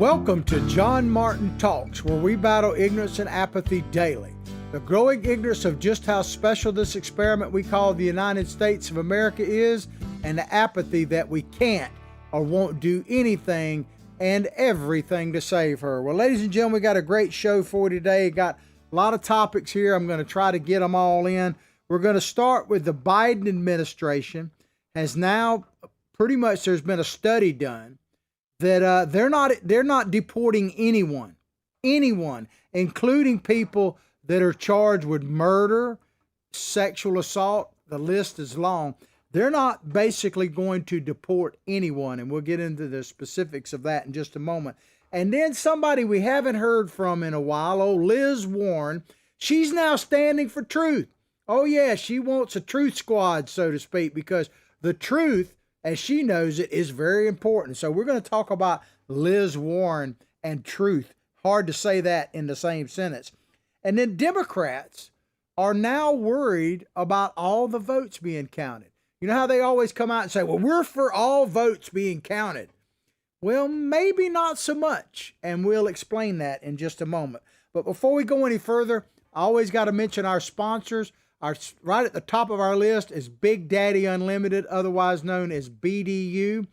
Welcome to John Martin Talks, where we battle ignorance and apathy daily. The growing ignorance of just how special this experiment we call the United States of America is, and the apathy that we can't or won't do anything and everything to save her. Well, ladies and gentlemen, we got a great show for you today. Got a lot of topics here. I'm going to try to get them all in. We're going to start with the Biden administration has now pretty much, there's been a study done that they're not deporting anyone, including people that are charged with murder, sexual assault. The list is long. They're not basically going to deport anyone, and we'll get into the specifics of that in just a moment. And then somebody we haven't heard from in a while, Liz Warren, she's now standing for truth. Oh yeah, she wants a truth squad, so to speak, because the truth, as she knows it, is very important. So we're going to talk about Liz Warren and truth. Hard to say that in the same sentence. And then Democrats are now worried about all the votes being counted. You know how they always come out and say, well, we're for all votes being counted. Well, maybe not so much. And we'll explain that in just a moment. But before we go any further, I always got to mention our sponsors. Right at the top of our list is Big Daddy Unlimited, otherwise known as BDU.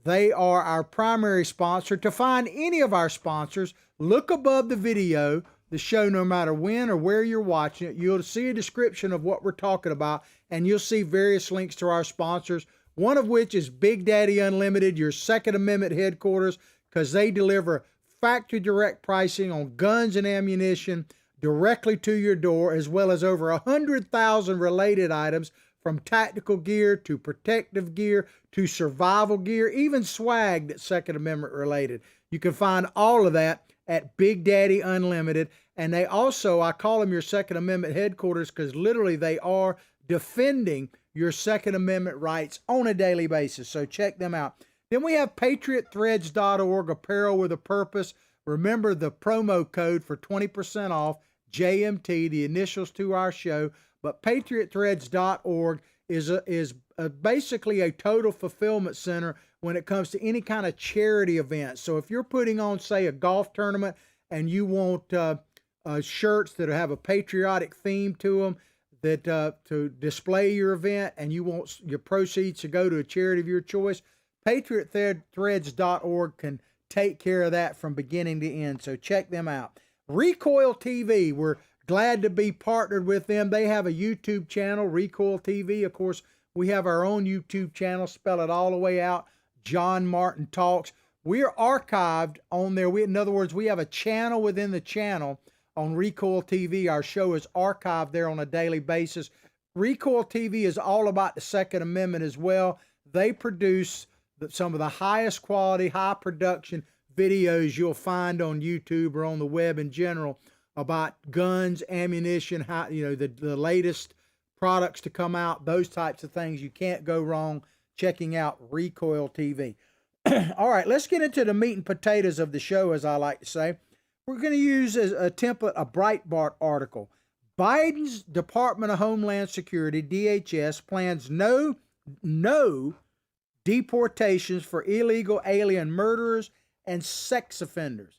They are our primary sponsor. To find any of our sponsors, look above the video, the show, no matter when or where you're watching it. You'll see a description of what we're talking about, and you'll see various links to our sponsors, one of which is Big Daddy Unlimited, your Second Amendment headquarters, because they deliver factory direct pricing on guns and ammunition directly to your door, as well as over 100,000 related items, from tactical gear to protective gear to survival gear, even swag that's Second Amendment related. You can find all of that at Big Daddy Unlimited. And they also, I call them your Second Amendment headquarters because literally they are defending your Second Amendment rights on a daily basis. So check them out. Then we have patriotthreads.org, apparel with a purpose. Remember the promo code for 20% off, JMT, the initials to our show. But patriotthreads.org is basically a total fulfillment center when it comes to any kind of charity event. So if you're putting on, say, a golf tournament and you want shirts that have a patriotic theme to them, that to display your event, and you want your proceeds to go to a charity of your choice, patriotthreads.org can take care of that from beginning to end. So check them out. Recoil TV, we're glad to be partnered with them. They have a YouTube channel, Recoil TV. Of course, we have our own YouTube channel, spell it all the way out, John Martin Talks. We're archived on there. In other words, we have a channel within the channel on Recoil TV. Our show is archived there on a daily basis. Recoil TV is all about the Second Amendment as well. They produce some of the highest quality, high production videos you'll find on YouTube or on the web in general about guns, ammunition, how, the latest products to come out, those types of things. You can't go wrong checking out Recoil TV. All right, let's get into the meat and potatoes of the show, as I like to say. We're going to use as a template a Breitbart article. Biden's Department of Homeland Security, DHS, plans no deportations for illegal alien murderers and sex offenders.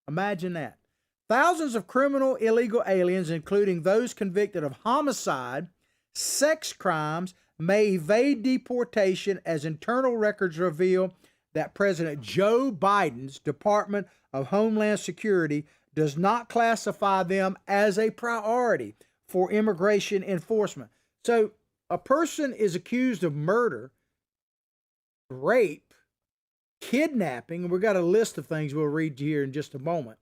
Imagine that. Thousands of criminal illegal aliens, including those convicted of homicide, sex crimes, may evade deportation, as internal records reveal that President Joe Biden's Department of Homeland Security does not classify them as a priority for immigration enforcement. So a person is accused of murder, rape, kidnapping, and we've got a list of things we'll read here in just a moment,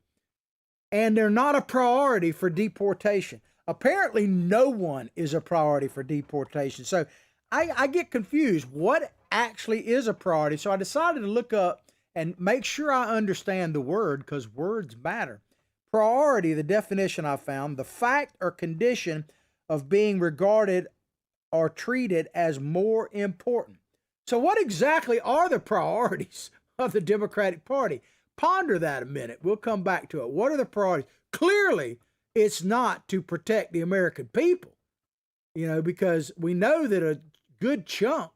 and they're not a priority for deportation. Apparently no one is a priority for deportation. So I get confused. What actually is a priority? So I decided to look up and make sure I understand the word, because words matter. Priority, the definition I found, the fact or condition of being regarded or treated as more important. So what exactly are the priorities of the Democratic Party? Ponder that a minute. We'll come back to it. What are the priorities? Clearly, it's not to protect the American people, because we know that a good chunk,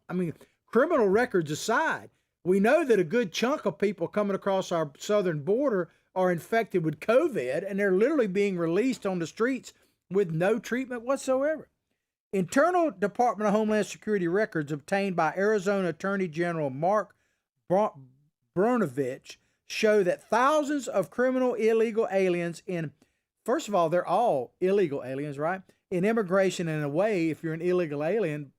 criminal records aside, We know that a good chunk of people coming across our southern border are infected with COVID, and they're literally being released on the streets with no treatment whatsoever. Internal Department of Homeland Security records obtained by Arizona Attorney General Mark Brnovich show that thousands of criminal illegal aliens first of all, they're all illegal aliens, right? In immigration, in a way, if you're an illegal alien,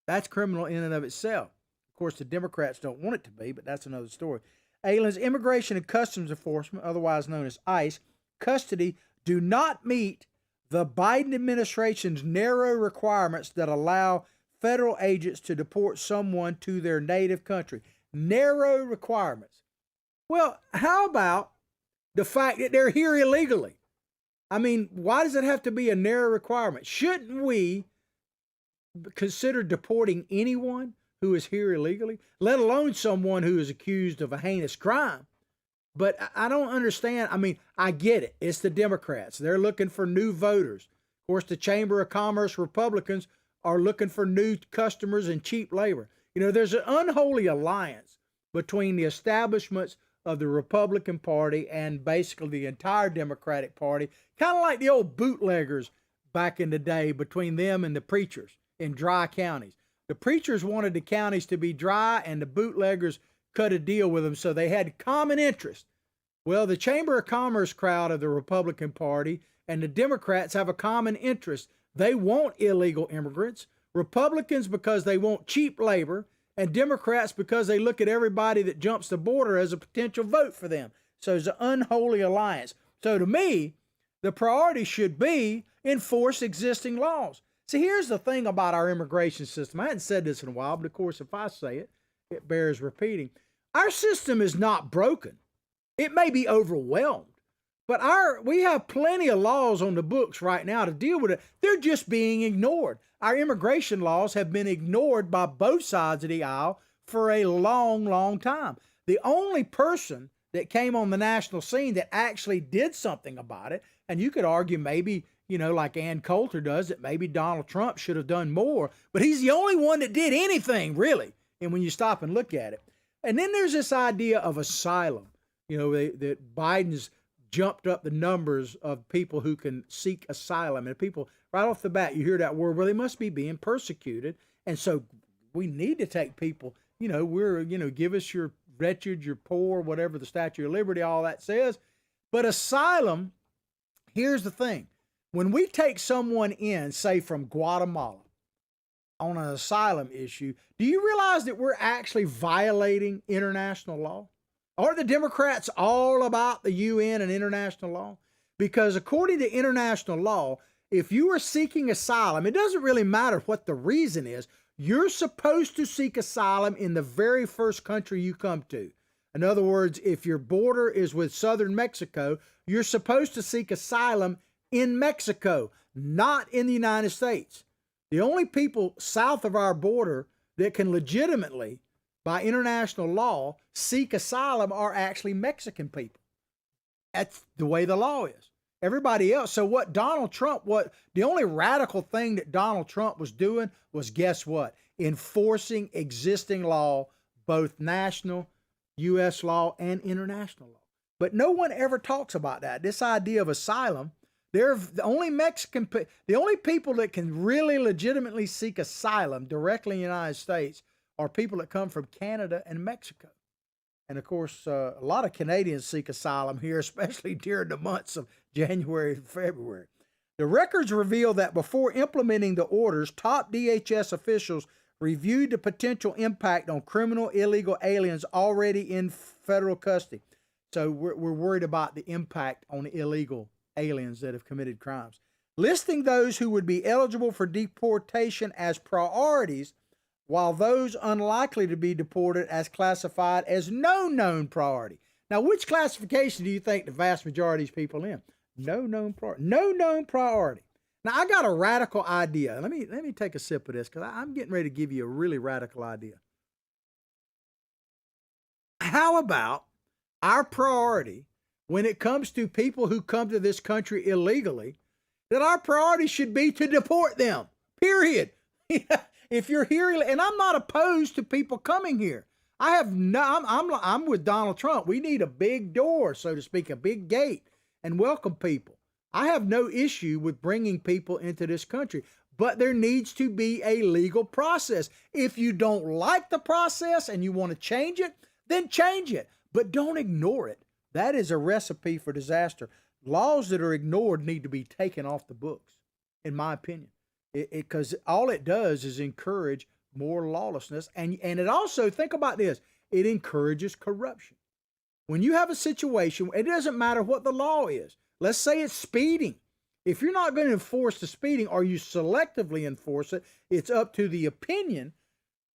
that's criminal in and of itself. Of course, the Democrats don't want it to be, but that's another story. Aliens, Immigration and Customs Enforcement, otherwise known as ICE, custody do not meet the Biden administration's narrow requirements that allow federal agents to deport someone to their native country. Narrow requirements. Well, how about the fact that they're here illegally? I mean, why does it have to be a narrow requirement? Shouldn't we consider deporting anyone who is here illegally, let alone someone who is accused of a heinous crime? But I don't understand. I mean, I get it. It's the Democrats. They're looking for new voters. Of course, the Chamber of Commerce Republicans are looking for new customers and cheap labor. You know, there's an unholy alliance between the establishments of the Republican Party and basically the entire Democratic Party, kind of like the old bootleggers back in the day between them and the preachers in dry counties. The preachers wanted the counties to be dry, and the bootleggers cut a deal with them, so they had common interest. Well, the Chamber of Commerce crowd of the Republican Party and the Democrats have a common interest. They want illegal immigrants. Republicans because they want cheap labor, and Democrats because they look at everybody that jumps the border as a potential vote for them. So it's an unholy alliance. So to me, the priority should be enforce existing laws. See, here's the thing about our immigration system. I hadn't said this in a while, but of course, if I say it, it bears repeating. Our system is not broken. It may be overwhelmed, but we have plenty of laws on the books right now to deal with it. They're just being ignored. Our immigration laws have been ignored by both sides of the aisle for a long, long time. The only person that came on the national scene that actually did something about it, and you could argue maybe, you know, like Ann Coulter does, that maybe Donald Trump should have done more, but he's the only one that did anything, really. And when you stop and look at it. And then there's this idea of asylum, you know, that Biden's jumped up the numbers of people who can seek asylum. And people, right off the bat, you hear that word, well, they must be being persecuted. And so we need to take people, you know, give us your wretched, your poor, whatever the Statue of Liberty, all that says. But asylum, here's the thing. When we take someone in, say from Guatemala, on an asylum issue, do you realize that we're actually violating international law? Aren't the Democrats all about the UN and international law? Because according to international law, if you are seeking asylum, it doesn't really matter what the reason is, you're supposed to seek asylum in the very first country you come to. In other words, if your border is with southern Mexico, you're supposed to seek asylum in Mexico, not in the United States. The only people south of our border that can legitimately, by international law, seek asylum are actually Mexican people. That's the way the law is. Everybody else. So what the only radical thing that Donald Trump was doing was, guess what? Enforcing existing law, both national, U.S. law, and international law. But no one ever talks about that. This idea of asylum, they're the only people that can really legitimately seek asylum directly in the United States are people that come from Canada and Mexico. And of course, a lot of Canadians seek asylum here, especially during the months of January and February. The records reveal that before implementing the orders, top DHS officials reviewed the potential impact on criminal illegal aliens already in federal custody. So we're worried about the impact on illegal aliens that have committed crimes. Listing those who would be eligible for deportation as priorities, while those unlikely to be deported as classified as no known priority. Now, which classification do you think the vast majority of these people in? No known priority. No known priority. Now, I got a radical idea. Let me take a sip of this because I'm getting ready to give you a really radical idea. How about our priority when it comes to people who come to this country illegally, that our priority should be to deport them, period. If you're here, and I'm not opposed to people coming here. I have no. I'm with Donald Trump. We need a big door, so to speak, a big gate, and welcome people. I have no issue with bringing people into this country, but there needs to be a legal process. If you don't like the process and you want to change it, then change it, but don't ignore it. That is a recipe for disaster. Laws that are ignored need to be taken off the books, in my opinion, because all it does is encourage more lawlessness. And it also, think about this, it encourages corruption. When you have a situation, it doesn't matter what the law is. Let's say it's speeding. If you're not going to enforce the speeding, or you selectively enforce it, it's up to the opinion,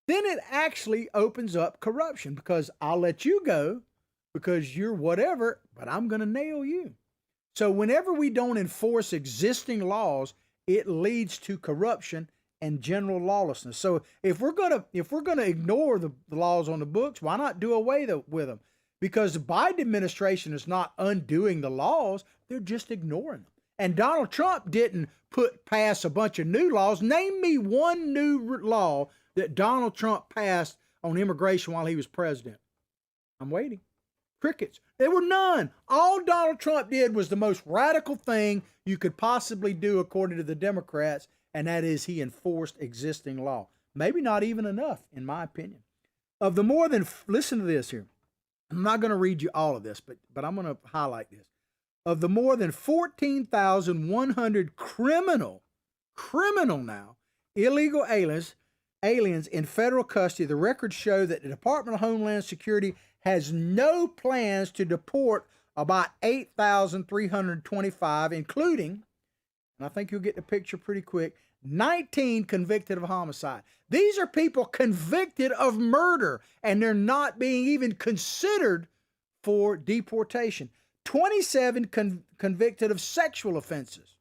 then it actually opens up corruption, because I'll let you go because you're whatever, but I'm going to nail you. So whenever we don't enforce existing laws, it leads to corruption and general lawlessness. So if we're gonna ignore the laws on the books, why not do away with them? Because the Biden administration is not undoing the laws; they're just ignoring them. And Donald Trump didn't pass a bunch of new laws. Name me one new law that Donald Trump passed on immigration while he was president. I'm waiting. Crickets. There were none. All Donald Trump did was the most radical thing you could possibly do according to the Democrats, and that is he enforced existing law. Maybe not even enough, in my opinion. Of the more than, listen to this here. I'm not going to read you all of this, but I'm going to highlight this. Of the more than 14,100 criminal now, illegal aliens in federal custody, the records show that the Department of Homeland Security has no plans to deport about 8,325, including, and I think you'll get the picture pretty quick, 19 convicted of homicide. These are people convicted of murder, and they're not being even considered for deportation. 27 convicted of sexual offenses.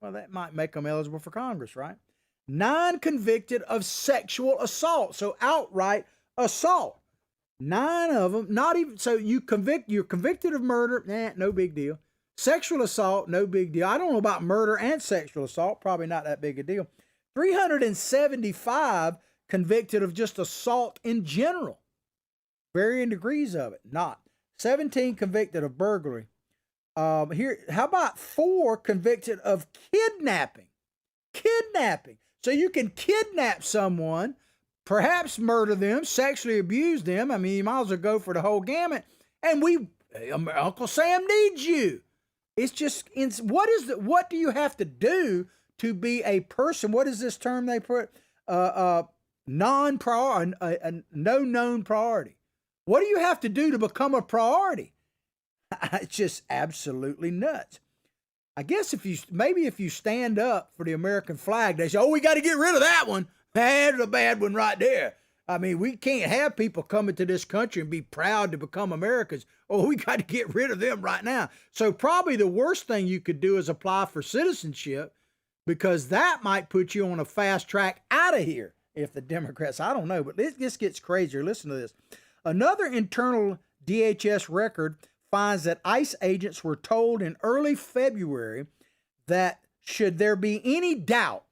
Well, that might make them eligible for Congress, right? 9 convicted of sexual assault, so outright assault. 9 of them, not even, so you're convicted of murder, no big deal. Sexual assault, no big deal. I don't know about murder and sexual assault, probably not that big a deal. 375 convicted of just assault in general. Varying degrees of it, not. 17 convicted of burglary. Here, how about 4 convicted of kidnapping? Kidnapping. So you can kidnap someone, perhaps murder them, sexually abuse them. I mean, you might as well go for the whole gamut. And Uncle Sam needs you. It's just, what do you have to do to be a person? What is this term they put? Non-priority, no known priority. What do you have to do to become a priority? It's just absolutely nuts. I guess if you stand up for the American flag, they say, oh, we got to get rid of that one. That's a bad one right there. I mean, we can't have people coming to this country and be proud to become Americans. Oh, we got to get rid of them right now. So probably the worst thing you could do is apply for citizenship, because that might put you on a fast track out of here if the Democrats, I don't know, but this gets crazier. Listen to this. Another internal DHS record finds that ICE agents were told in early February that should there be any doubt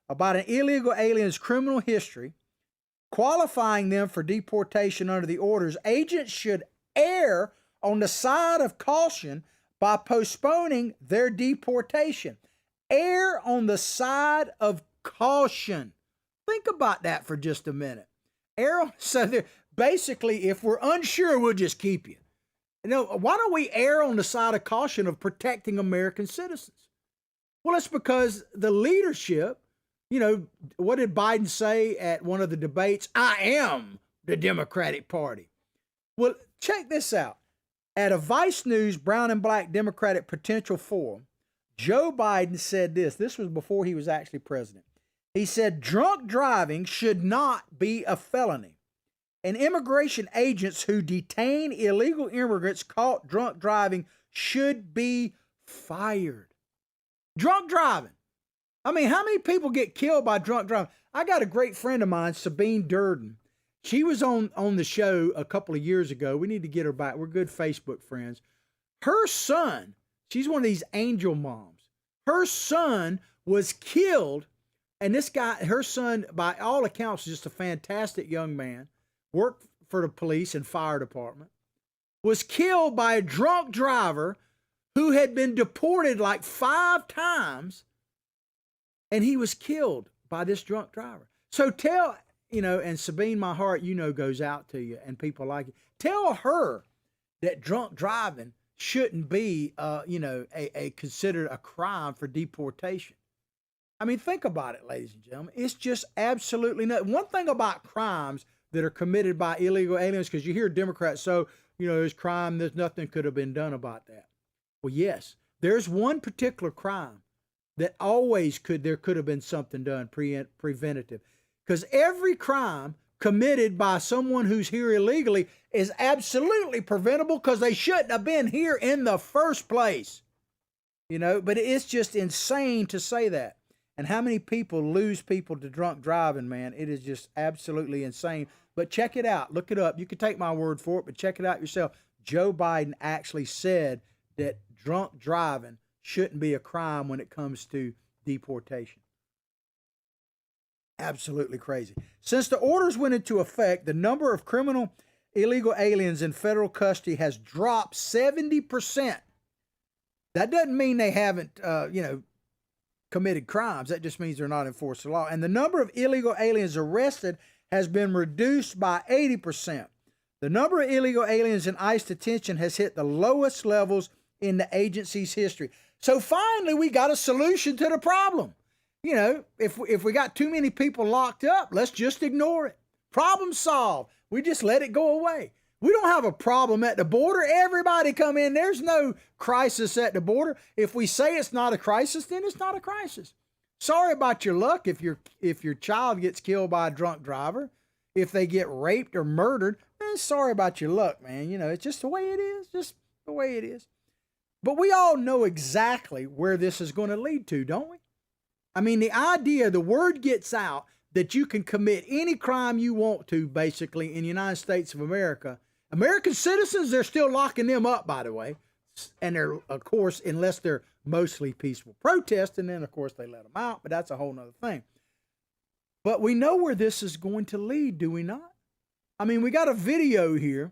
about an illegal alien's criminal history qualifying them for deportation under the orders, agents should err on the side of caution by postponing their deportation. Err on the side of caution. Think about that for just a minute. Basically, if we're unsure, we'll just keep you. Why don't we err on the side of caution of protecting American citizens? Well, it's because the leadership, what did Biden say at one of the debates? I am the Democratic Party. Well, check this out. At a Vice News Brown and Black Democratic Potential Forum, Joe Biden said this. This was before he was actually president. He said, drunk driving should not be a felony, and immigration agents who detain illegal immigrants caught drunk driving should be fired. Drunk driving. I mean, how many people get killed by drunk driving? I got a great friend of mine, Sabine Durden. She was on the show a couple of years ago. We need to get her back. We're good Facebook friends. Her son, she's one of these angel moms. Her son was killed, and this guy, her son, by all accounts, is just a fantastic young man, worked for the police and fire department, was killed by a drunk driver who had been deported like 5 times, and he was killed by this drunk driver. So tell, and Sabine, my heart, goes out to you and people like you. Tell her that drunk driving shouldn't be, considered a crime for deportation. I mean, think about it, ladies and gentlemen. It's just absolutely not. One thing about crimes that are committed by illegal aliens, because you hear Democrats, there's crime, there's nothing could have been done about that. Well, yes, there's one particular crime that there could have been something done preventative. Because every crime committed by someone who's here illegally is absolutely preventable because they shouldn't have been here in the first place. But it's just insane to say that. And how many people lose people to drunk driving, man? It is just absolutely insane. But check it out. Look it up. You can take my word for it, but check it out yourself. Joe Biden actually said that drunk driving shouldn't be a crime when it comes to deportation. Absolutely crazy. Since the orders went into effect, the number of criminal illegal aliens in federal custody has dropped 70%. That doesn't mean they haven't, committed crimes. That just means they're not enforcing the law. And the number of illegal aliens arrested has been reduced by 80%. The number of illegal aliens in ICE detention has hit the lowest levels in the agency's history. So finally, we got a solution to the problem. If we got too many people locked up, let's just ignore it. Problem solved. We just let it go away. We don't have a problem at the border. Everybody come in. There's no crisis at the border. If we say it's not a crisis, then it's not a crisis. Sorry about your luck if your child gets killed by a drunk driver, if they get raped or murdered, then sorry about your luck, man. It's just the way it is, just the way it is. But we all know exactly where this is going to lead to, don't we? I mean, the idea, the word gets out that you can commit any crime you want to, basically, in the United States of America. American citizens, they're still locking them up, by the way. And they're, of course, unless they're mostly peaceful protests, and then, of course, they let them out. But that's a whole nother thing. But we know where this is going to lead, do we not? I mean, we got a video here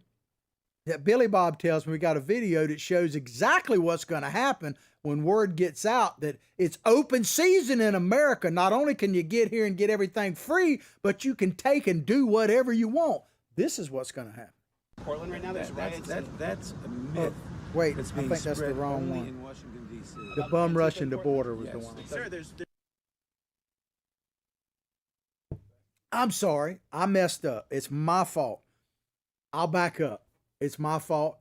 that Billy Bob tells me. We got a video that shows exactly what's going to happen when word gets out that it's open season in America. Not only can you get here and get everything free, but you can take and do whatever you want. This is what's going to happen. Portland right now, there's riots. That's a myth. Wait, I think that's the wrong one. In Washington, D.C. The bum rushing the border was the one. Sir, I'm sorry. I messed up. It's my fault. I'll back up. It's my fault.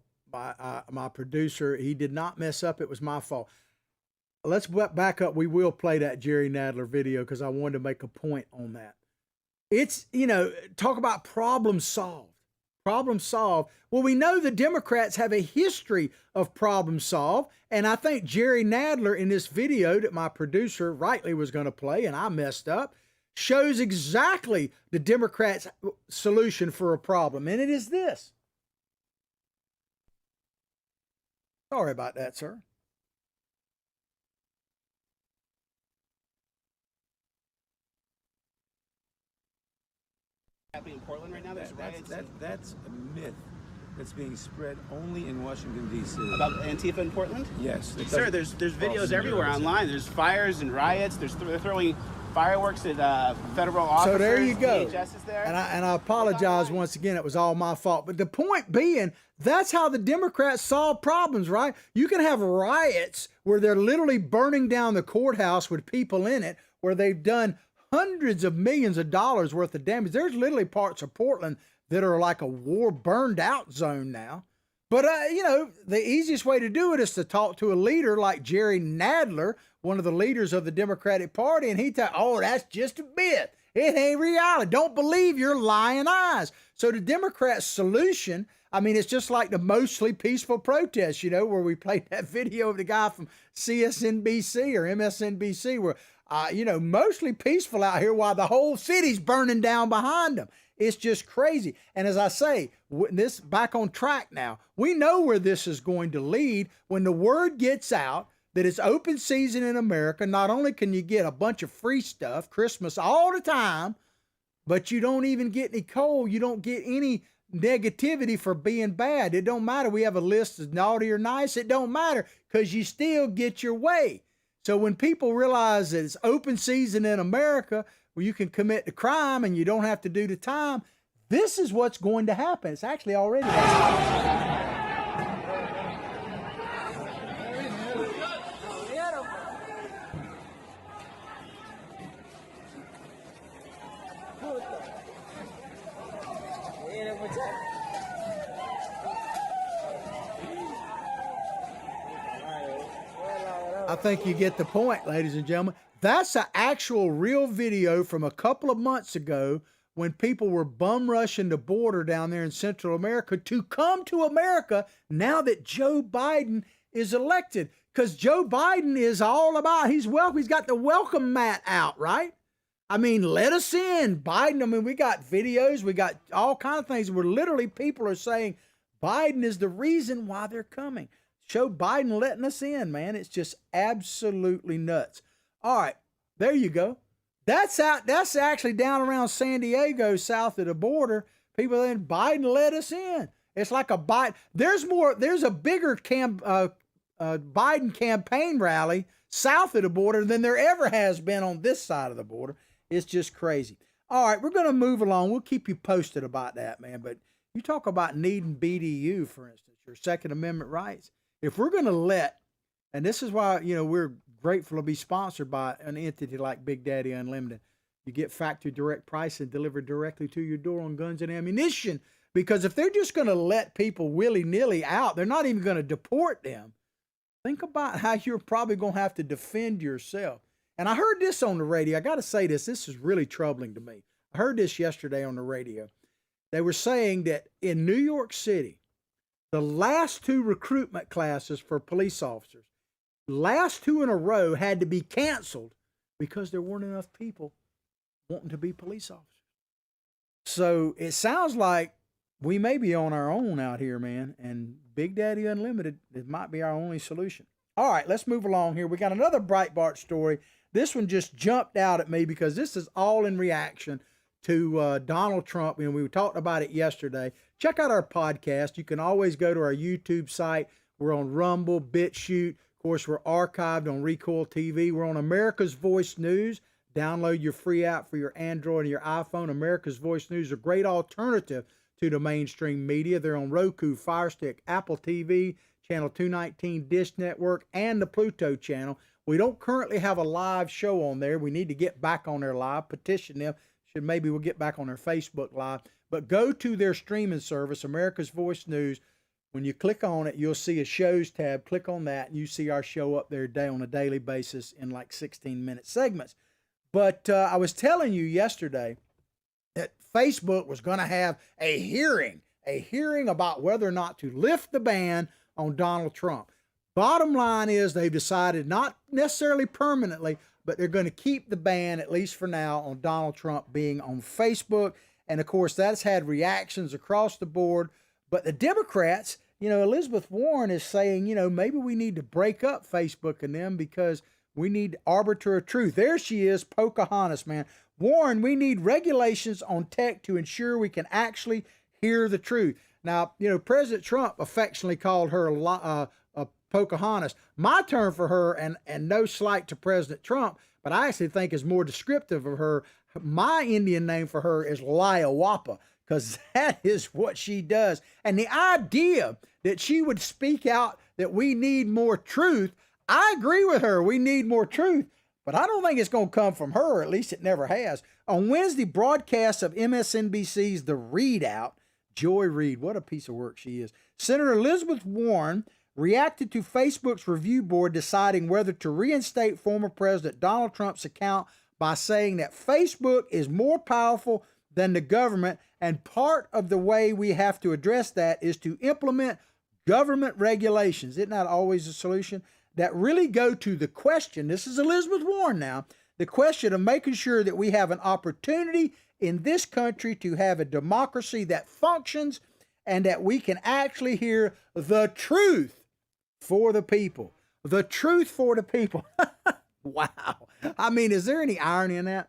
My producer, he did not mess up. It was my fault. Let's back up. We will play that Jerry Nadler video because I wanted to make a point on that. It's, talk about problem solved. Problem solved. Well, we know the Democrats have a history of problem solved, and I think Jerry Nadler in this video that my producer rightly was going to play, and I messed up, shows exactly the Democrats' solution for a problem, and it is this. Sorry about that, sir. happening in Portland right now, there's riots. That's a myth that's being spread only in Washington, D.C. About Antifa in Portland? Yes. Sir, there's videos everywhere online. There's fires and riots. They're throwing fireworks at federal officers. So there you go. DHS is there. And I apologize once again. It was all my fault. But the point being, that's how the Democrats solve problems, right? You can have riots where they're literally burning down the courthouse with people in it, where they've done hundreds of millions of dollars worth of damage. There's literally parts of Portland that are like a war burned out zone now. But, the easiest way to do it is to talk to a leader like Jerry Nadler, one of the leaders of the Democratic Party, and he tell, oh, that's just a myth. It ain't reality. Don't believe your lying eyes. So the Democrats' solution, it's just like the mostly peaceful protests, where we played that video of the guy from CSNBC or MSNBC where, mostly peaceful out here while the whole city's burning down behind them. It's just crazy. And as I say, this back on track now. We know where this is going to lead when the word gets out that it's open season in America. Not only can you get a bunch of free stuff, Christmas all the time, but you don't even get any coal. You don't get any negativity for being bad. It don't matter. We have a list of naughty or nice. It don't matter because you still get your way. So when people realize that it's open season in America where you can commit the crime and you don't have to do the time, this is what's going to happen. It's actually already happening. I think you get the point, ladies and gentlemen. That's an actual real video from a couple of months ago when people were bum rushing the border down there in Central America to come to America now that Joe Biden is elected. Because Joe Biden is all about, he's got the welcome mat out, right? I mean, let us in, Biden. I mean, we got videos, we got all kinds of things where literally people are saying Biden is the reason why they're coming. Show Biden letting us in, man. It's just absolutely nuts. All right, there you go. That's actually down around San Diego, south of the border. People saying Biden let us in. It's like a Biden. There's a bigger Biden campaign rally south of the border than there ever has been on this side of the border. It's just crazy. All right, we're going to move along. We'll keep you posted about that, man. But you talk about needing BDU, for instance, your Second Amendment rights. If we're going to let, and this is why, we're grateful to be sponsored by an entity like Big Daddy Unlimited. You get factory direct pricing delivered directly to your door on guns and ammunition. Because if they're just going to let people willy-nilly out, they're not even going to deport them. Think about how you're probably going to have to defend yourself. And I heard this on the radio. I got to say this is really troubling to me. I heard this yesterday on the radio. They were saying that in New York City, the last two recruitment classes for police officers, last two in a row, had to be canceled because there weren't enough people wanting to be police officers. So it sounds like we may be on our own out here, man. And Big Daddy Unlimited, it might be our only solution. All right, let's move along here. We got another Breitbart story. This one just jumped out at me because this is all in reaction to Donald Trump. We talked about it yesterday. Check out our podcast. You can always go to our YouTube site. We're on Rumble, BitChute. Of course, we're archived on Recoil TV. We're on America's Voice News. Download your free app for your Android and your iPhone. America's Voice News is a great alternative to the mainstream media. They're on Roku, Fire Stick, Apple TV, Channel 219, Dish Network, and the Pluto channel. We don't currently have a live show on there. We need to get back on their live. Petition them. Maybe we'll get back on their Facebook Live. But go to their streaming service, America's Voice News. When you click on it, you'll see a shows tab. Click on that, and you see our show up there on a daily basis in like 16-minute segments. But I was telling you yesterday that Facebook was going to have a hearing about whether or not to lift the ban on Donald Trump. Bottom line is they've decided, not necessarily permanently, but they're going to keep the ban, at least for now, on Donald Trump being on Facebook. And, of course, that's had reactions across the board. But the Democrats, Elizabeth Warren is saying, maybe we need to break up Facebook and them because we need arbiter of truth. There she is, Pocahontas, man. Warren, we need regulations on tech to ensure we can actually hear the truth. Now, President Trump affectionately called her a Pocahontas. My term for her, and no slight to President Trump, but I actually think is more descriptive of her. My Indian name for her is Liawapa, because that is what she does. And the idea that she would speak out that we need more truth, I agree with her. We need more truth, but I don't think it's going to come from her. At least it never has. On Wednesday, broadcasts of MSNBC's The Readout, Joy Reid, what a piece of work she is. Senator Elizabeth Warren reacted to Facebook's review board deciding whether to reinstate former President Donald Trump's account by saying that Facebook is more powerful than the government, and part of the way we have to address that is to implement government regulations. Isn't that always a solution? That really go to the question, this is Elizabeth Warren now, the question of making sure that we have an opportunity in this country to have a democracy that functions and that we can actually hear the truth for the people. The truth for the people. Wow. I mean, is there any irony in that?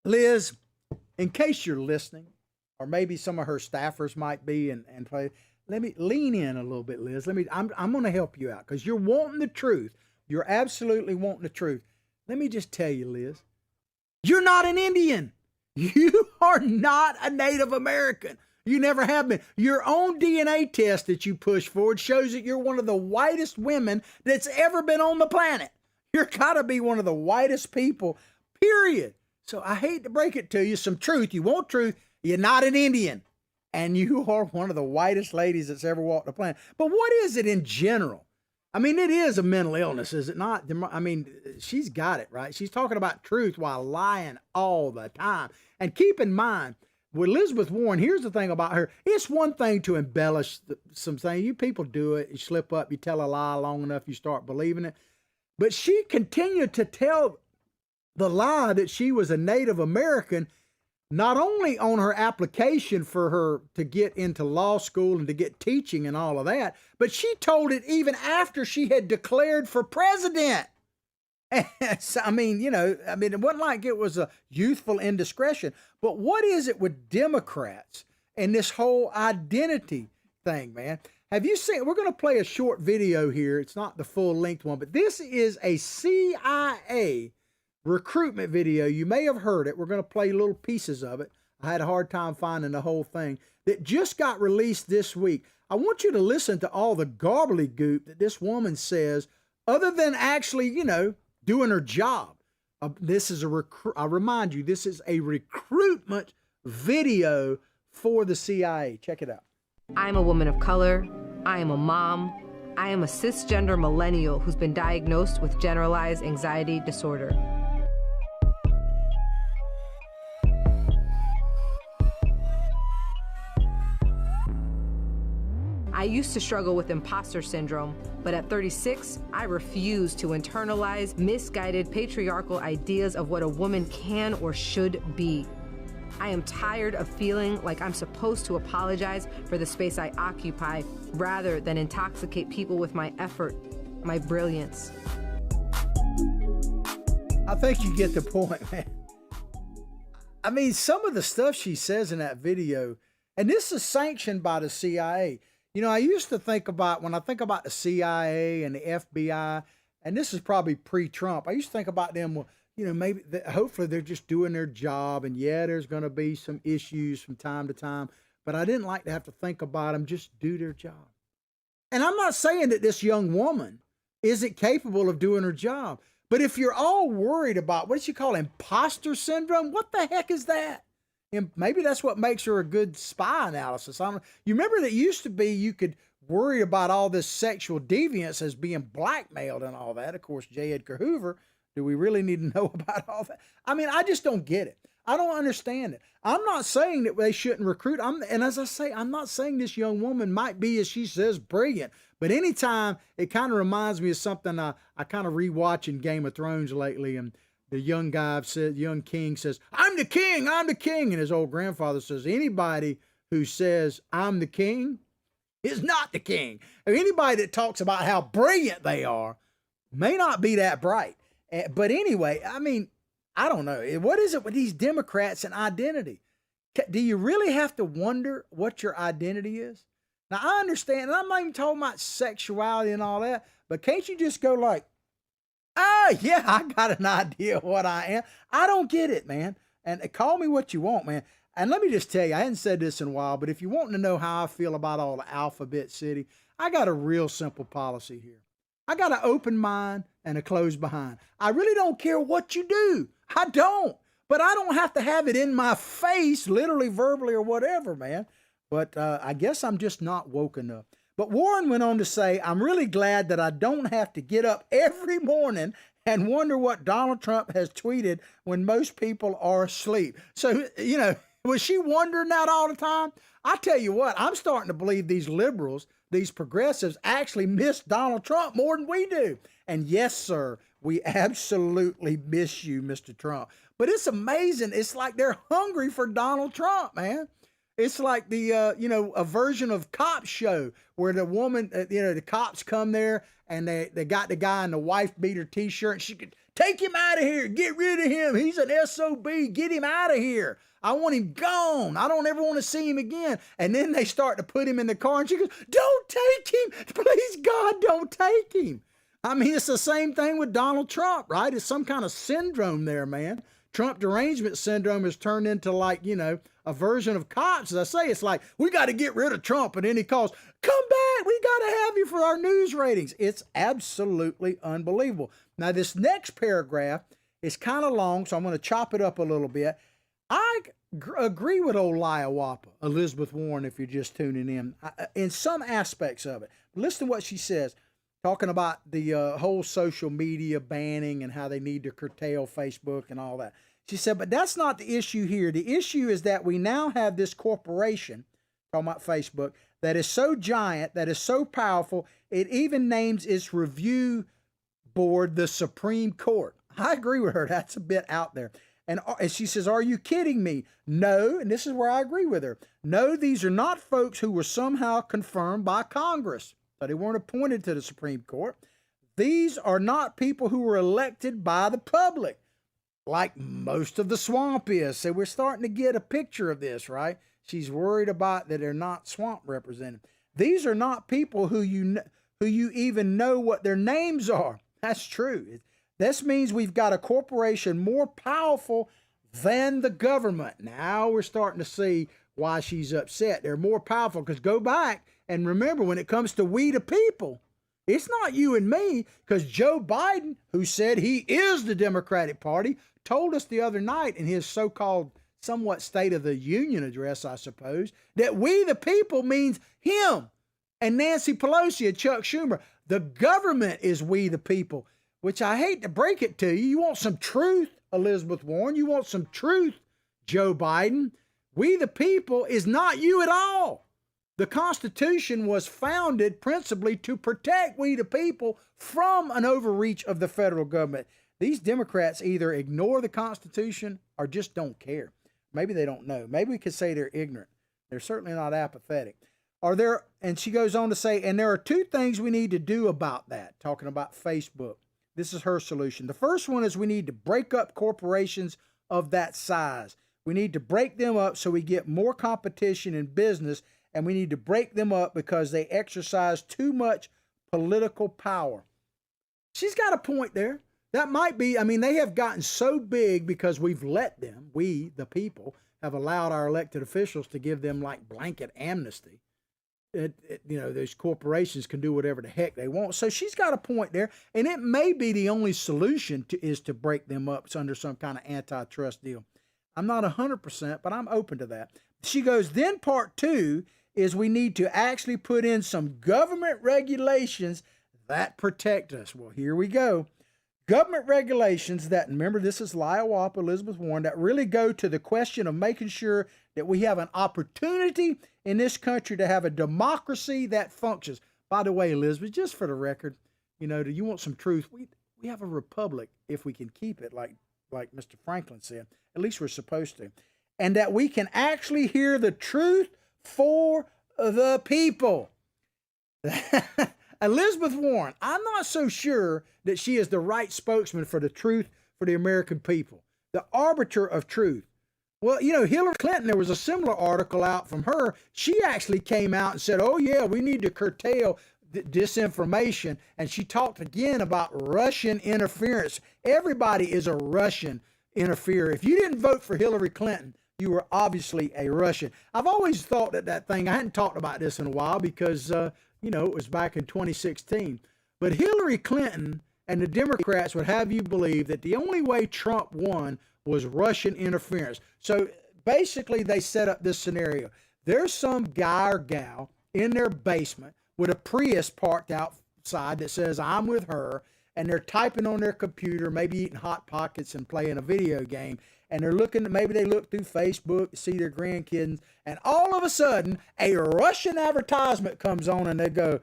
Liz, in case you're listening, or maybe some of her staffers might be and play, let me lean in a little bit, Liz. I'm going to help you out because you're wanting the truth. You're absolutely wanting the truth. Let me just tell you, Liz, you're not an Indian. You are not a Native American. You never have been. Your own DNA test that you push forward shows that you're one of the whitest women that's ever been on the planet. You're got to be one of the whitest people, period. So I hate to break it to you, some truth. You want truth. You're not an Indian. And you are one of the whitest ladies that's ever walked the planet. But what is it in general? I mean, it is a mental illness, is it not? I mean, she's got it, right? She's talking about truth while lying all the time. And keep in mind, with Elizabeth Warren, here's the thing about her. It's one thing to embellish some things. You people do it. You slip up. You tell a lie long enough, you start believing it. But she continued to tell the lie that she was a Native American, not only on her application for her to get into law school and to get teaching and all of that, but she told it even after she had declared for president. And so, I mean, it wasn't like it was a youthful indiscretion. But what is it with Democrats and this whole identity thing, man? Have you seen, we're going to play a short video here. It's not the full length one, but this is a CIA recruitment video. You may have heard it. We're going to play little pieces of it. I had a hard time finding the whole thing that just got released this week. I want you to listen to all the gobbledygook that this woman says, other than actually, doing her job. This is I remind you, this is a recruitment video for the CIA. Check it out. I'm a woman of color. I am a mom. I am a cisgender millennial who's been diagnosed with generalized anxiety disorder. I used to struggle with imposter syndrome, but at 36, I refuse to internalize misguided patriarchal ideas of what a woman can or should be. I am tired of feeling like I'm supposed to apologize for the space I occupy rather than intoxicate people with my effort, my brilliance. I think you get the point, man. I mean, some of the stuff she says in that video, and this is sanctioned by the CIA. I used to think about, when I think about the CIA and the FBI, and this is probably pre-Trump, I used to think about them, well, maybe, hopefully they're just doing their job, and yeah, there's going to be some issues from time to time, but I didn't like to have to think about them, just do their job. And I'm not saying that this young woman isn't capable of doing her job, but if you're all worried about, what does she call imposter syndrome? What the heck is that? And maybe that's what makes her a good spy analysis. You remember that used to be you could worry about all this sexual deviance as being blackmailed and all that. Of course, J. Edgar Hoover. Do we really need to know about all that? I mean, I just don't get it. I don't understand it. I'm not saying that they shouldn't recruit. And as I say, I'm not saying this young woman might be, as she says, brilliant. But anytime, it kind of reminds me of something I kind of rewatch in Game of Thrones lately. And the young king says, I'm the king. And his old grandfather says, anybody who says I'm the king is not the king. Or anybody that talks about how brilliant they are may not be that bright. But anyway, I mean, I don't know. What is it with these Democrats and identity? Do you really have to wonder what your identity is? Now, I understand, and I'm not even talking about sexuality and all that, but can't you just go like, yeah, I got an idea of what I am. I don't get it, man. And call me what you want, man. And let me just tell you, I hadn't said this in a while, but if you want to know how I feel about all the Alphabet City, I got a real simple policy here. I got an open mind and a closed behind. I really don't care what you do. I don't. But I don't have to have it in my face, literally, verbally, or whatever, man. But I guess I'm just not woke enough. But Warren went on to say, I'm really glad that I don't have to get up every morning and wonder what Donald Trump has tweeted when most people are asleep. So, was she wondering that all the time? I tell you what, I'm starting to believe these liberals, these progressives, actually miss Donald Trump more than we do. And yes, sir, we absolutely miss you, Mr. Trump. But it's amazing. It's like they're hungry for Donald Trump, man. It's like the, a version of Cop Show where the woman, the cops come there and they got the guy in the wife beater t-shirt and she could take him out of here. Get rid of him. He's an SOB. Get him out of here. I want him gone. I don't ever want to see him again. And then they start to put him in the car and she goes, don't take him. Please, God, don't take him. I mean, it's the same thing with Donald Trump, right? It's some kind of syndrome there, man. Trump derangement syndrome has turned into a version of Cops. As I say, it's like, we got to get rid of Trump at any cost. Come back. We got to have you for our news ratings. It's absolutely unbelievable. Now, this next paragraph is kind of long, so I'm going to chop it up a little bit. I agree with old Liawapa, Elizabeth Warren, if you're just tuning in some aspects of it. Listen to what she says, talking about the whole social media banning and how they need to curtail Facebook and all that. She said, but that's not the issue here. The issue is that we now have this corporation, talking about Facebook, that is so giant, that is so powerful, it even names its review board the Supreme Court. I agree with her. That's a bit out there. And she says, are you kidding me? No, and this is where I agree with her. No, these are not folks who were somehow confirmed by Congress. So they weren't appointed to the Supreme Court. These are not people who were elected by the public, like most of the swamp is. So we're starting to get a picture of this, right? She's worried about that they're not swamp represented. These are not people who you even know what their names are. That's true. This means we've got a corporation more powerful than the government. Now we're starting to see why she's upset. They're more powerful because go back and remember, when it comes to we the people, it's not you and me, because Joe Biden, who said he is the Democratic Party, told us the other night in his so-called somewhat State of the Union address, I suppose, that we the people means him and Nancy Pelosi and Chuck Schumer. The government is we the people, which I hate to break it to you. You want some truth, Elizabeth Warren. You want some truth, Joe Biden. We the people is not you at all. The Constitution was founded principally to protect we the people from an overreach of the federal government. These Democrats either ignore the Constitution or just don't care. Maybe they don't know. Maybe we could say they're ignorant. They're certainly not apathetic. And she goes on to say, and there are two things we need to do about that, talking about Facebook. This is her solution. The first one is we need to break up corporations of that size. We need to break them up so we get more competition in business, and we need to break them up because they exercise too much political power. She's got a point there. That might be, they have gotten so big because we've let them, we, the people, have allowed our elected officials to give them like blanket amnesty. Those corporations can do whatever the heck they want. So she's got a point there, and it may be the only solution is to break them up under some kind of antitrust deal. I'm not 100%, but I'm open to that. She goes, then part two is we need to actually put in some government regulations that protect us. Well, here we go. Government regulations that, remember, this is Liawapa, Elizabeth Warren, that really go to the question of making sure that we have an opportunity in this country to have a democracy that functions. By the way, Elizabeth, just for the record, do you want some truth? We have a republic if we can keep it, like Mr. Franklin said. At least we're supposed to. And that we can actually hear the truth for the people. Elizabeth Warren, I'm not so sure that she is the right spokesman for the truth for the American people, the arbiter of truth. Well, Hillary Clinton, there was a similar article out from her. She actually came out and said, oh, yeah, we need to curtail disinformation. And she talked again about Russian interference. Everybody is a Russian interferer. If you didn't vote for Hillary Clinton, you were obviously a Russian. I've always thought that thing, I hadn't talked about this in a while because, it was back in 2016. But Hillary Clinton and the Democrats would have you believe that the only way Trump won was Russian interference. So basically they set up this scenario. There's some guy or gal in their basement with a Prius parked outside that says, I'm with her, and they're typing on their computer, maybe eating Hot Pockets and playing a video game, and they're looking, maybe they look through Facebook, see their grandkids, and all of a sudden, a Russian advertisement comes on, and they go,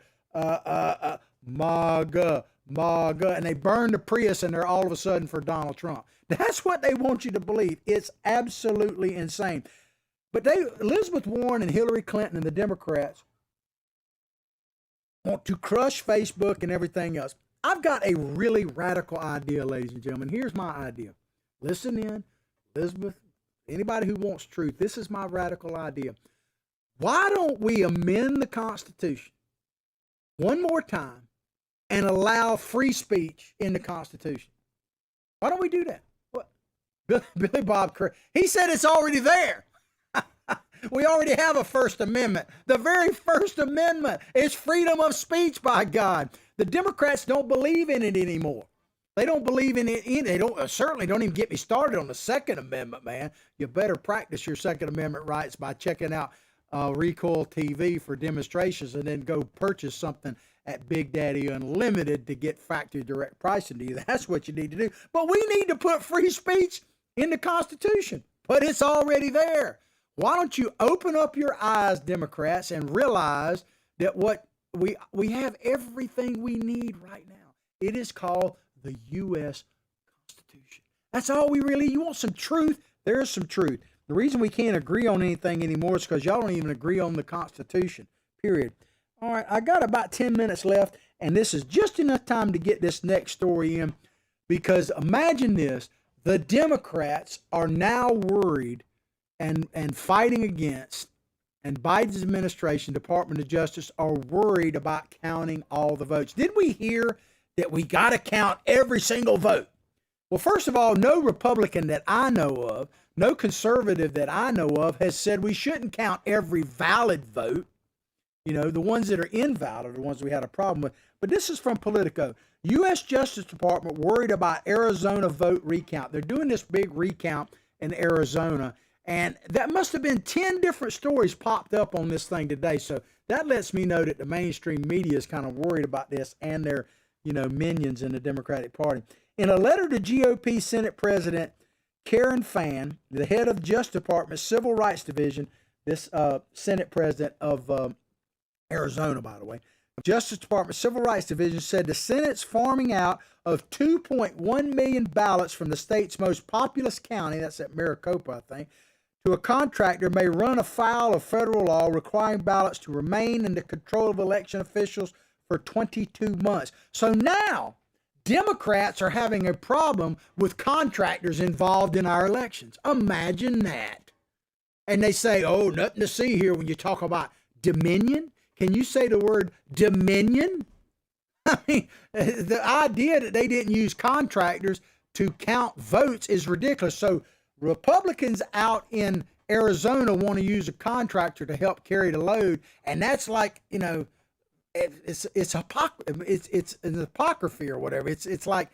MAGA, MAGA, and they burn the Prius, and they're all of a sudden for Donald Trump. That's what they want you to believe. It's absolutely insane. But Elizabeth Warren and Hillary Clinton and the Democrats want to crush Facebook and everything else. I've got a really radical idea, ladies and gentlemen. Here's my idea. Listen in, Elizabeth, anybody who wants truth. This is my radical idea. Why don't we amend the Constitution one more time and allow free speech in the Constitution? Why don't we do that? What? Billy Bob Craig, he said it's already there. We already have a First Amendment. The very First Amendment is freedom of speech, by God. The Democrats don't believe in it anymore. They don't believe in it. They certainly don't even get me started on the Second Amendment, man. You better practice your Second Amendment rights by checking out Recoil TV for demonstrations, and then go purchase something at Big Daddy Unlimited to get factory direct pricing to you. That's what you need to do. But we need to put free speech in the Constitution. But it's already there. Why don't you open up your eyes, Democrats, and realize that what we have everything we need right now. It is called the U.S. Constitution. That's all we really, you want some truth? There's some truth. The reason we can't agree on anything anymore is because y'all don't even agree on the Constitution, period. All right, I got about 10 minutes left, and this is just enough time to get this next story in, because imagine this, the Democrats are now worried and fighting against, and Biden's administration, Department of Justice, are worried about counting all the votes. Did we hear that we got to count every single vote? Well, first of all, no Republican that I know of, no conservative that I know of has said we shouldn't count every valid vote. You know, the ones that are invalid are the ones we had a problem with. But this is from Politico. U.S. Justice Department worried about Arizona vote recount. They're doing this big recount in Arizona. And that must have been 10 different stories popped up on this thing today. So that lets me know that the mainstream media is kind of worried about this and their, minions in the Democratic Party. In a letter to GOP Senate President Karen Fann, the head of Justice Department Civil Rights Division, this Senate President of Arizona, by the way, Justice Department Civil Rights Division said the Senate's farming out of 2.1 million ballots from the state's most populous county, that's at Maricopa, I think, to a contractor may run afoul of federal law requiring ballots to remain in the control of election officials for 22 months. So now, Democrats are having a problem with contractors involved in our elections. Imagine that. And they say, oh, nothing to see here when you talk about dominion. Can you say the word dominion? I mean, the idea that they didn't use contractors to count votes is ridiculous. So Republicans out in Arizona want to use a contractor to help carry the load, and that's like, it's an apocryphy or whatever. It's like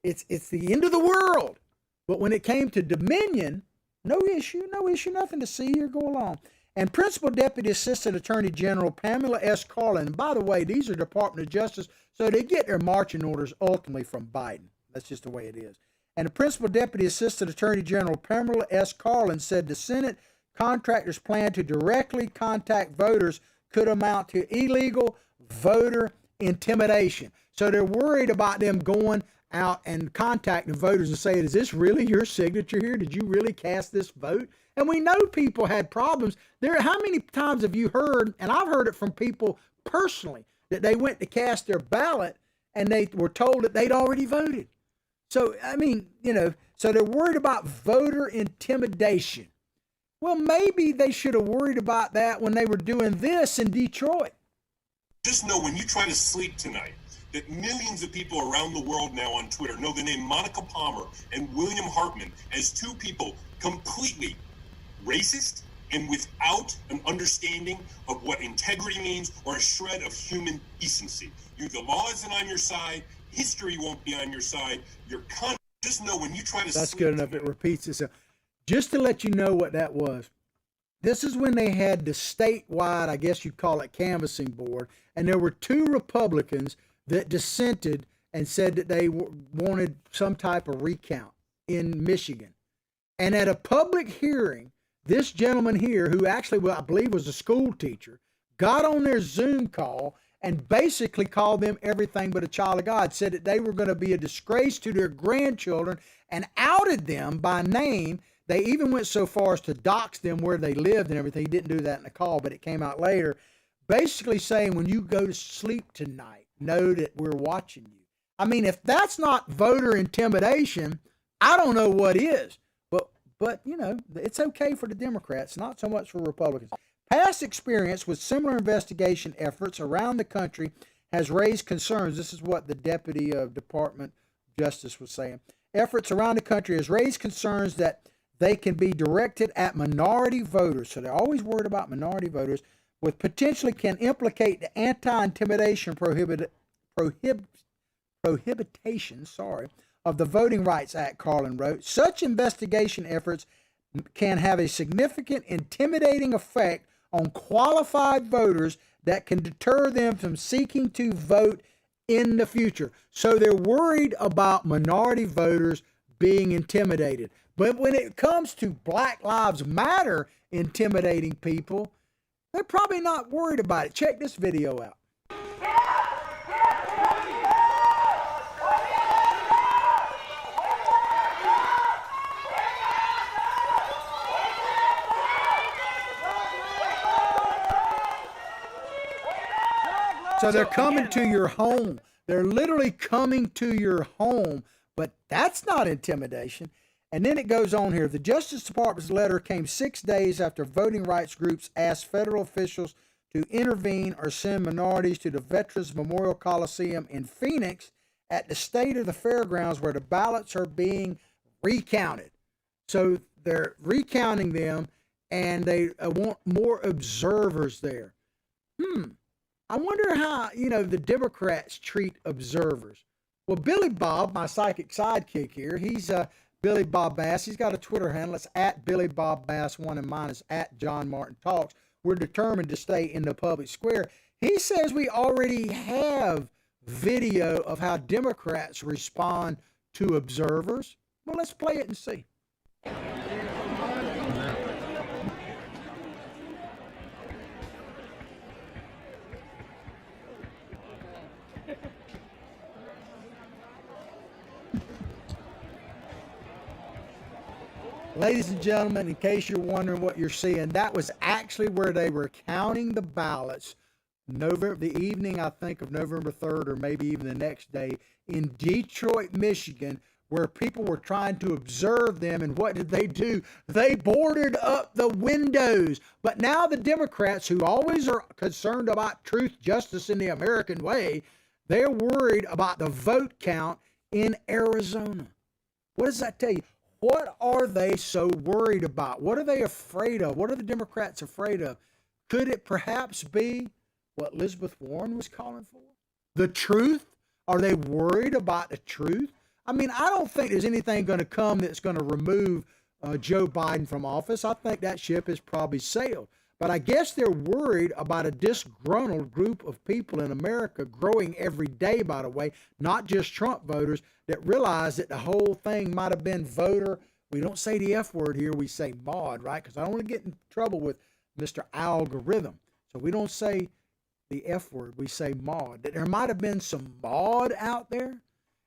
it's the end of the world. But when it came to dominion, no issue, nothing to see here. Go along. And Principal Deputy Assistant Attorney General Pamela S. Carlin, and by the way, these are Department of Justice, so they get their marching orders ultimately from Biden. That's just the way it is. And the Principal Deputy Assistant Attorney General Pamela S. Carlin said the Senate contractors' plan to directly contact voters could amount to illegal voter intimidation. So they're worried about them going out and contacting voters and saying, is this really your signature here? Did you really cast this vote? And we know people had problems. How many times have you heard, and I've heard it from people personally, that they went to cast their ballot and they were told that they'd already voted. So, I mean, so they're worried about voter intimidation. Well, maybe they should have worried about that when they were doing this in Detroit. Just know when you try to sleep tonight that millions of people around the world now on Twitter know the name Monica Palmer and William Hartman as two people completely racist and without an understanding of what integrity means or a shred of human decency. The law isn't on your side. History won't be on your side. Just know when you try to That's sleep good enough. tonight, It repeats itself. Just to let you know what that was. This is when they had the statewide, I guess you'd call it, canvassing board, and there were two Republicans that dissented and said that they wanted some type of recount in Michigan. And at a public hearing, this gentleman here, who actually, I believe was a school teacher, got on their Zoom call and basically called them everything but a child of God, said that they were going to be a disgrace to their grandchildren, and outed them by name, They even went so far as to dox them where they lived and everything. He didn't do that in the call, but it came out later. Basically saying, when you go to sleep tonight, know that we're watching you. I mean, if that's not voter intimidation, I don't know what is. But you know, it's okay for the Democrats, not so much for Republicans. Past experience with similar investigation efforts around the country has raised concerns. This is what the Deputy of Department of Justice was saying. Efforts around the country has raised concerns that they can be directed at minority voters. So they're always worried about minority voters, with potentially can implicate the anti-intimidation prohibitions of the Voting Rights Act, Carlin wrote. Such investigation efforts can have a significant intimidating effect on qualified voters that can deter them from seeking to vote in the future. So they're worried about minority voters being intimidated. But when it comes to Black Lives Matter intimidating people, they're probably not worried about it. Check this video out. So they're coming to your home. They're literally coming to your home, but that's not intimidation. And then it goes on here. The Justice Department's letter came 6 days after voting rights groups asked federal officials to intervene or send minorities to the Veterans Memorial Coliseum in Phoenix at the state of the fairgrounds where the ballots are being recounted. So they're recounting them, and they want more observers there. I wonder how, the Democrats treat observers. Well, Billy Bob, my psychic sidekick here, he's Billy Bob Bass. He's got a Twitter handle. It's at Billy Bob Bass 1, and mine is at John Martin Talks. We're determined to stay in the public square. He says we already have video of how Democrats respond to observers. Well, let's play it and see. Ladies and gentlemen, in case you're wondering what you're seeing, that was actually where they were counting the ballots the evening, I think, of November 3rd, or maybe even the next day, in Detroit, Michigan, where people were trying to observe them. And what did they do? They boarded up the windows. But now the Democrats, who always are concerned about truth, justice, and the American way, they're worried about the vote count in Arizona. What does that tell you? What are they so worried about? What are they afraid of? What are the Democrats afraid of? Could it perhaps be what Elizabeth Warren was calling for? The truth? Are they worried about the truth? I mean, I don't think there's anything going to come that's going to remove Joe Biden from office. I think that ship has probably sailed. But I guess they're worried about a disgruntled group of people in America growing every day, by the way, not just Trump voters, that realize that the whole thing might have been voter. We don't say the F word here. We say mod, right? Because I don't want to get in trouble with Mr. Algorithm. So we don't say the F word. We say mod. That there might have been some mod out there.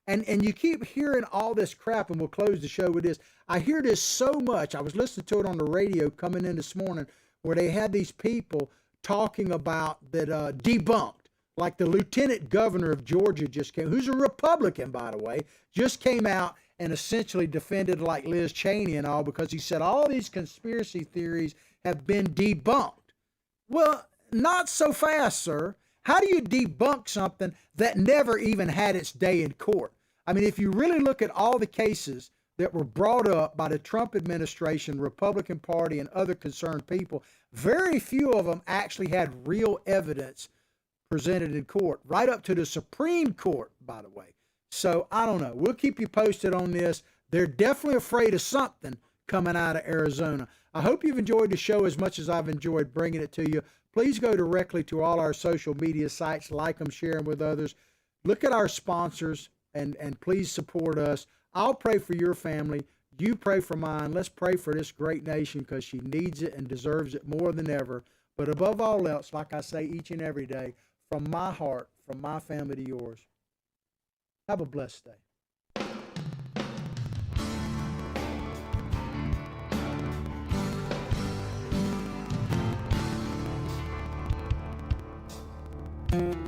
And you keep hearing all this crap, and we'll close the show with this. I hear this so much. I was listening to it on the radio coming in this morning, where they had these people talking about that debunked, like the lieutenant governor of Georgia just came, who's a Republican, by the way, just came out and essentially defended like Liz Cheney and all, because he said all these conspiracy theories have been debunked. Well, not so fast, sir. How do you debunk something that never even had its day in court? I mean, if you really look at all the cases that were brought up by the Trump administration, Republican Party, and other concerned people, very few of them actually had real evidence presented in court, right up to the Supreme Court, by the way. So I don't know. We'll keep you posted on this. They're definitely afraid of something coming out of Arizona. I hope you've enjoyed the show as much as I've enjoyed bringing it to you. Please go directly to all our social media sites, like them, share them with others. Look at our sponsors, and please support us. I'll pray for your family. You pray for mine. Let's pray for this great nation, because she needs it and deserves it more than ever. But above all else, like I say each and every day, from my heart, from my family to yours, have a blessed day. Bye.